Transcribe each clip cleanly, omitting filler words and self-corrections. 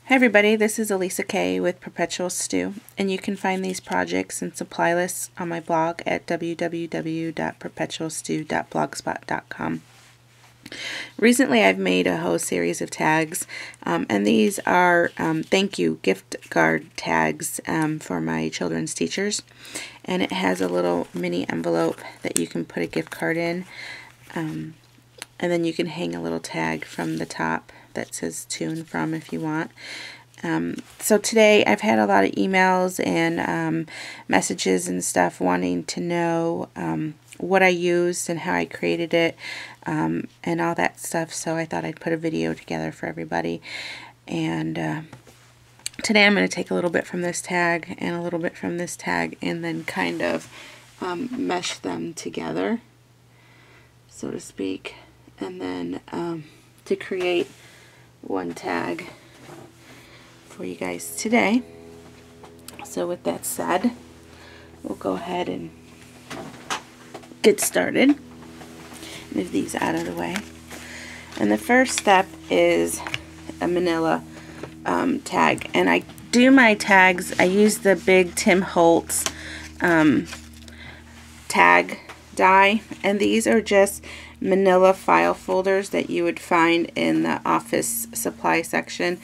Hi everybody, this is Elisa Kay with Perpetual Stew, and you can find these projects and supply lists on my blog at www.perpetualstew.blogspot.com. Recently I've made a whole series of tags, and these are thank you gift card tags for my children's teachers, and it has a little mini envelope that you can put a gift card in, and then you can hang a little tag from the top that says to and from if you want. So today I've had a lot of emails and messages and stuff wanting to know what I used and how I created it and all that stuff, so I thought I'd put a video together for everybody. And today I'm going to take a little bit from this tag and a little bit from this tag and then kind of mesh them together, so to speak, and then to create one tag for you guys today. So with that said, we'll go ahead and get started. Move these out of the way. And the first step is a manila tag. And I do my tags, I use the big Tim Holts tag die, and these are just manila file folders that you would find in the office supply section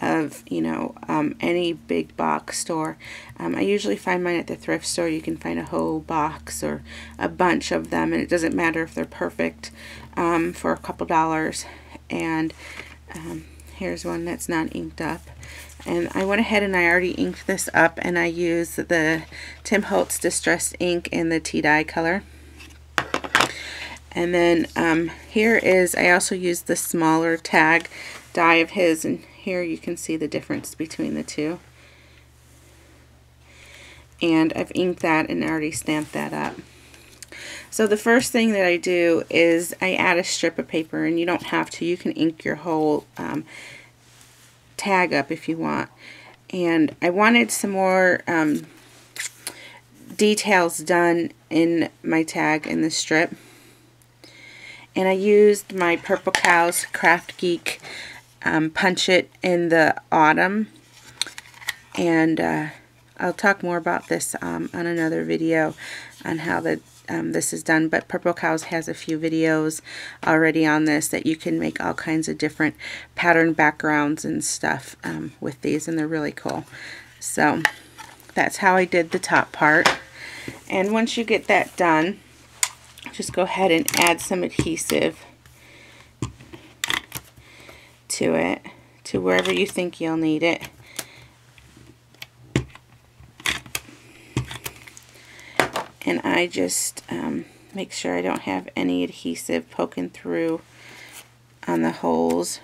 of, you know, any big box store. I usually find mine at the thrift store. You can find a whole box or a bunch of them, and it doesn't matter if they're perfect, for a couple dollars. And here's one that's not inked up, and I went ahead and I already inked this up, and I used the Tim Holts Distressed ink in the tea dye color. And then here is, I also used the smaller tag die of his, and here you can see the difference between the two. And I've inked that and already stamped that up. So the first thing that I do is I add a strip of paper, and you don't have to, you can ink your whole tag up if you want. And I wanted some more details done in my tag in the strip. And I used my Purple Cows Craft Geek Punch It in the Autumn. And I'll talk more about this on another video on how this is done. But Purple Cows has a few videos already on this that you can make all kinds of different pattern backgrounds and stuff with these, and they're really cool. So that's how I did the top part. And once you get that done, just go ahead and add some adhesive to it, to wherever you think you'll need it. And I just make sure I don't have any adhesive poking through on the holes.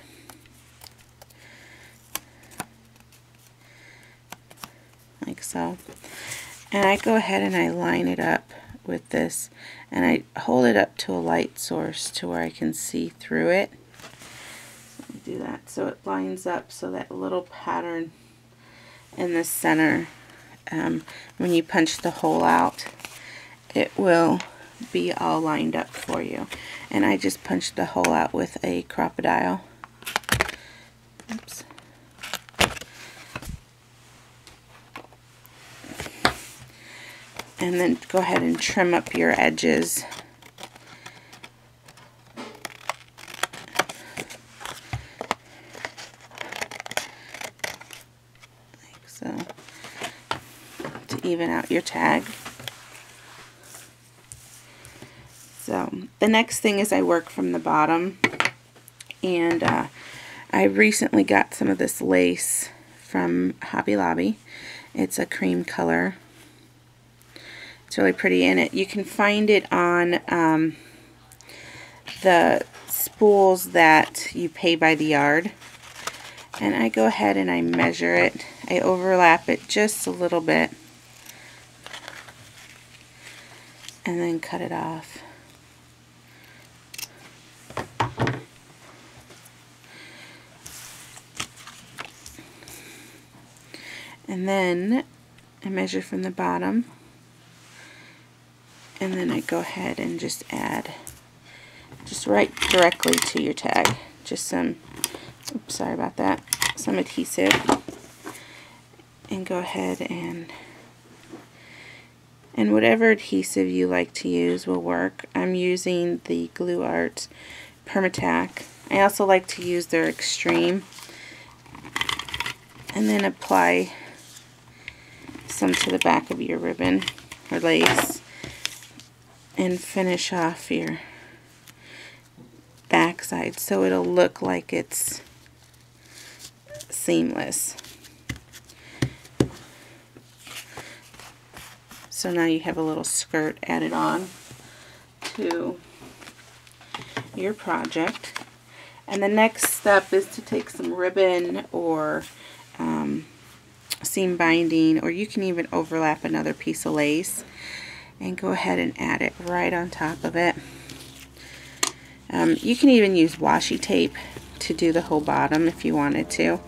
Like so. And I go ahead and I line it up with this, and I hold it up to a light source to where I can see through it. Let me do that so it lines up, so that little pattern in the center, when you punch the hole out, it will be all lined up for you. And I just punched the hole out with a crocodile. Oops. And then go ahead and trim up your edges. Like so, to even out your tag. So the next thing is I work from the bottom, and I recently got some of this lace from Hobby Lobby. It's a cream color. It's really pretty, and you can find it on the spools that you pay by the yard. And I go ahead and I measure it. I overlap it just a little bit, and then cut it off. And then I measure from the bottom, and then I go ahead and just add, just right directly to your tag, just some, oops, sorry about that, some adhesive and go ahead and whatever adhesive you like to use will work. I'm using the Glue Art Permatac. I also like to use their Extreme. And then apply some to the back of your ribbon or lace and finish off your back side so it'll look like it's seamless. So now you have a little skirt added on to your project. And the next step is to take some ribbon or seam binding, or you can even overlap another piece of lace and go ahead and add it right on top of it. You can even use washi tape to do the whole bottom if you wanted to,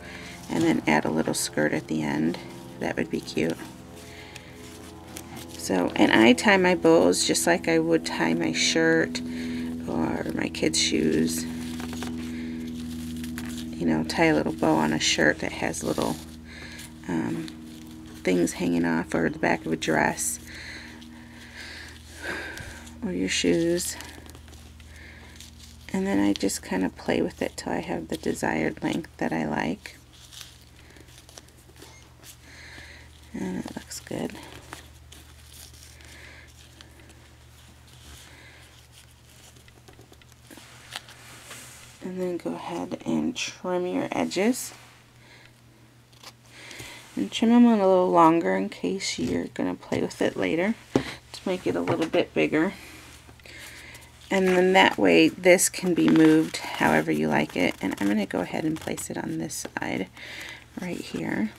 and then add a little skirt at the end. That would be cute. So, and I tie my bows just like I would tie my shirt or my kids' shoes. You know, tie a little bow on a shirt that has little things hanging off, or the back of a dress, or your shoes. And then I just kind of play with it till I have the desired length that I like. And it looks good. And then go ahead and trim your edges. And trim them a little longer in case you're going to play with it later to make it a little bit bigger. And then that way this can be moved however you like it. And I'm going to go ahead and place it on this side right here.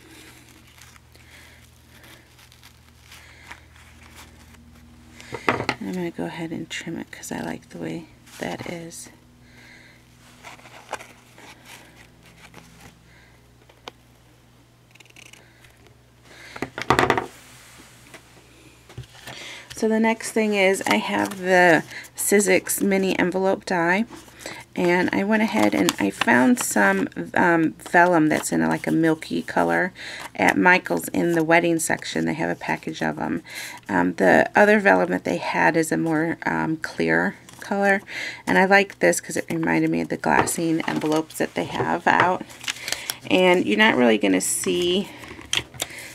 And I'm going to go ahead and trim it because I like the way that is. So the next thing is I have the Sizzix mini envelope die, and I went ahead and I found some vellum that's in like a milky color at Michael's in the wedding section. They have a package of them. The other vellum that they had is a more clear color, and I like this because it reminded me of the glassine envelopes that they have out. And you're not really going to see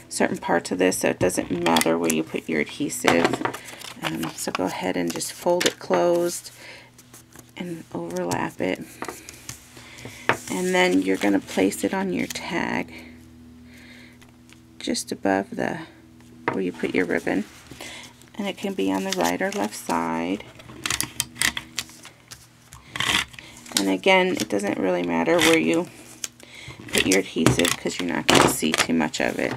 certain parts of this, so it doesn't matter where you put your adhesive. So go ahead and just fold it closed and overlap it. And then you're going to place it on your tag just above the where you put your ribbon. And it can be on the right or left side. And again, it doesn't really matter where you put your adhesive because you're not going to see too much of it.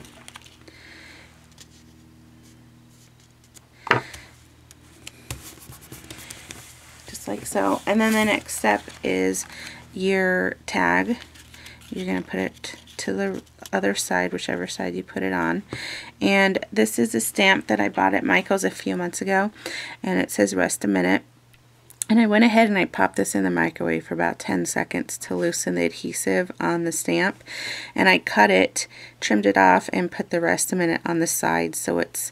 Like so. And then the next step is your tag. You're going to put it to the other side, whichever side you put it on. And this is a stamp that I bought at Michael's a few months ago, and it says rest a minute. And I went ahead and I popped this in the microwave for about 10 seconds to loosen the adhesive on the stamp. And I cut it, trimmed it off, and put the rest a minute on the side so it's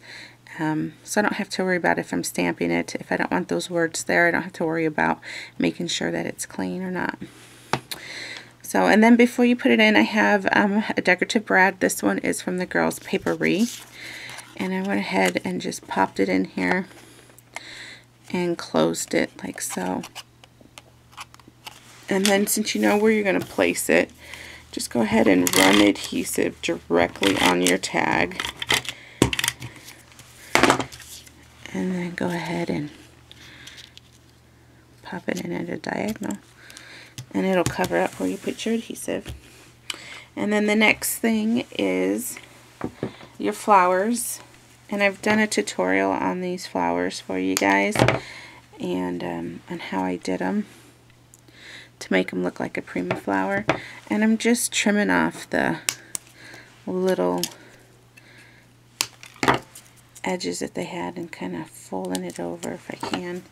so I don't have to worry about if I'm stamping it. If I don't want those words there, I don't have to worry about making sure that it's clean or not. So, and then before you put it in, I have a decorative brad. This one is from the Girls Paperie. And I went ahead and just popped it in here and closed it like so. And then since you know where you're going to place it, just go ahead and run the adhesive directly on your tag. And then go ahead and pop it in at a diagonal. And it'll cover up where you put your adhesive. And then the next thing is your flowers. And I've done a tutorial on these flowers for you guys. And on how I did them to make them look like a prima flower. And I'm just trimming off the little edges that they had and kind of folding it over if I can.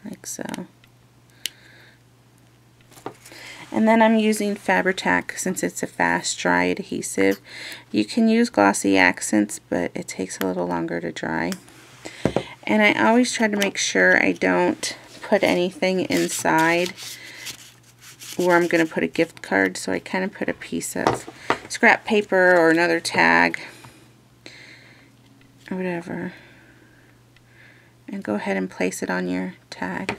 Like so. And then I'm using Fabri-Tac since it's a fast dry adhesive. You can use glossy accents, but it takes a little longer to dry. And I always try to make sure I don't put anything inside where I'm going to put a gift card, so I kind of put a piece of scrap paper or another tag or whatever, and go ahead and place it on your tag.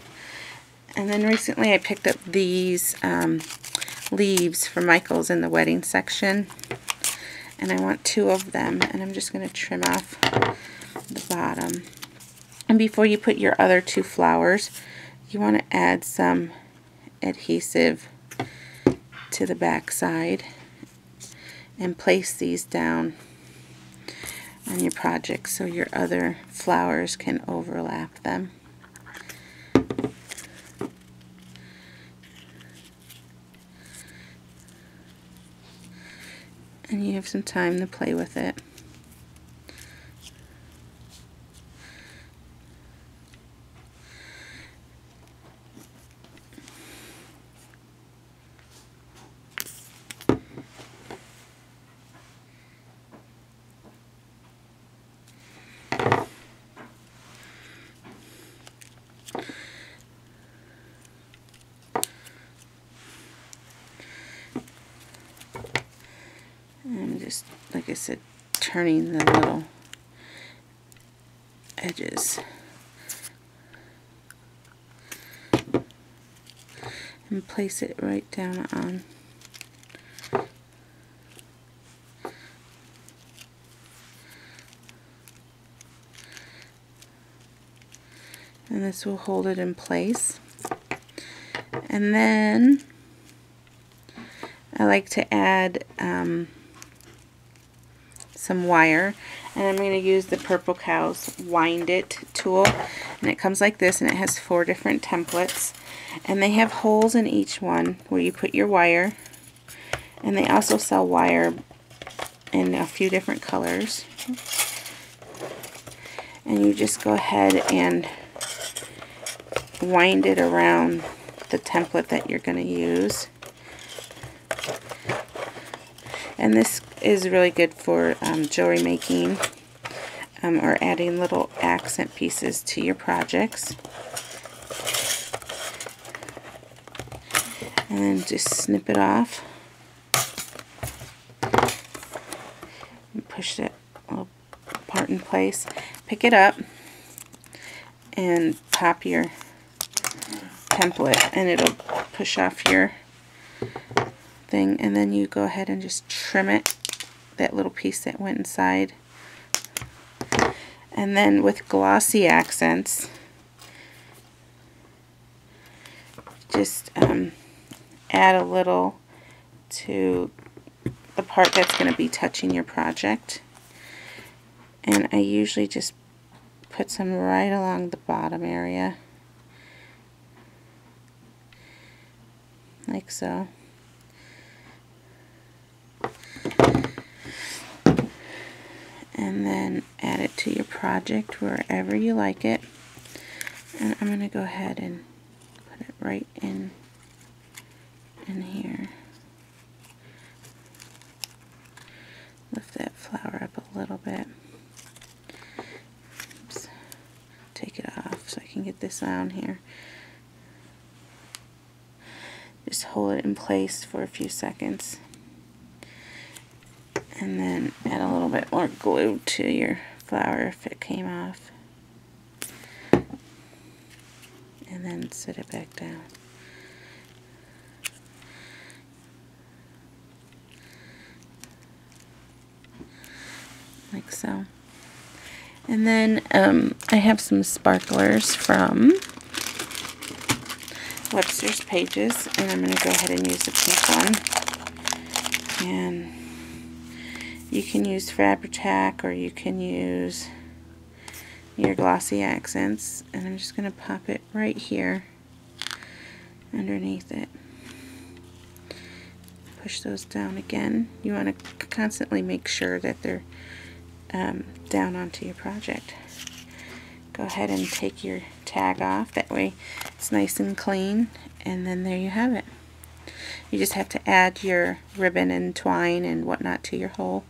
And then recently I picked up these leaves from Michael's in the wedding section, and I want 2 of them, and I'm just going to trim off the bottom. And before you put your other 2 flowers, you want to add some adhesive to the back side and place these down on your project so your other flowers can overlap them. And you have some time to play with it. I'm just, like I said, turning the little edges and place it right down on. And this will hold it in place. And then I like to add some wire, and I'm going to use the Purple Cow's Wind It tool, and it comes like this, and it has 4 different templates, and they have holes in each one where you put your wire, and they also sell wire in a few different colors, and you just go ahead and wind it around the template that you're going to use. And this is really good for jewelry making or adding little accent pieces to your projects. And then just snip it off and push that little part in place. Pick it up and pop your template, and it'll push off your thing, and then you go ahead and just trim it, that little piece that went inside. And then with glossy accents, just add a little to the part that's going to be touching your project, and I usually just put some right along the bottom area, like so. And then add it to your project wherever you like it. And I'm going to go ahead and put it right in here. Lift that flower up a little bit. Oops. Take it off so I can get this on here. Just hold it in place for a few seconds. And then add a little bit more glue to your flower if it came off. And then set it back down. Like so. And then I have some sparklers from Websters Pages, and I'm going to go ahead and use the pink one. And you can use Fabri-Tac, or you can use your glossy accents, and I'm just going to pop it right here underneath it. Push those down again. You want to constantly make sure that they're down onto your project. Go ahead and take your tag off, that way it's nice and clean, and then there you have it. You just have to add your ribbon and twine and whatnot to your hole.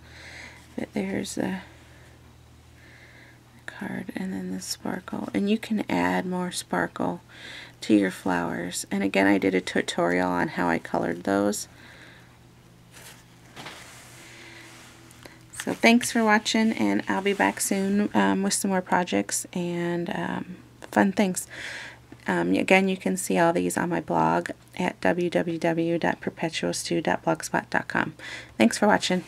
But there's the card and then the sparkle. And you can add more sparkle to your flowers. And again, I did a tutorial on how I colored those. So thanks for watching, and I'll be back soon with some more projects and fun things. Again, you can see all these on my blog at www.perpetualstew.blogspot.com. Thanks for watching.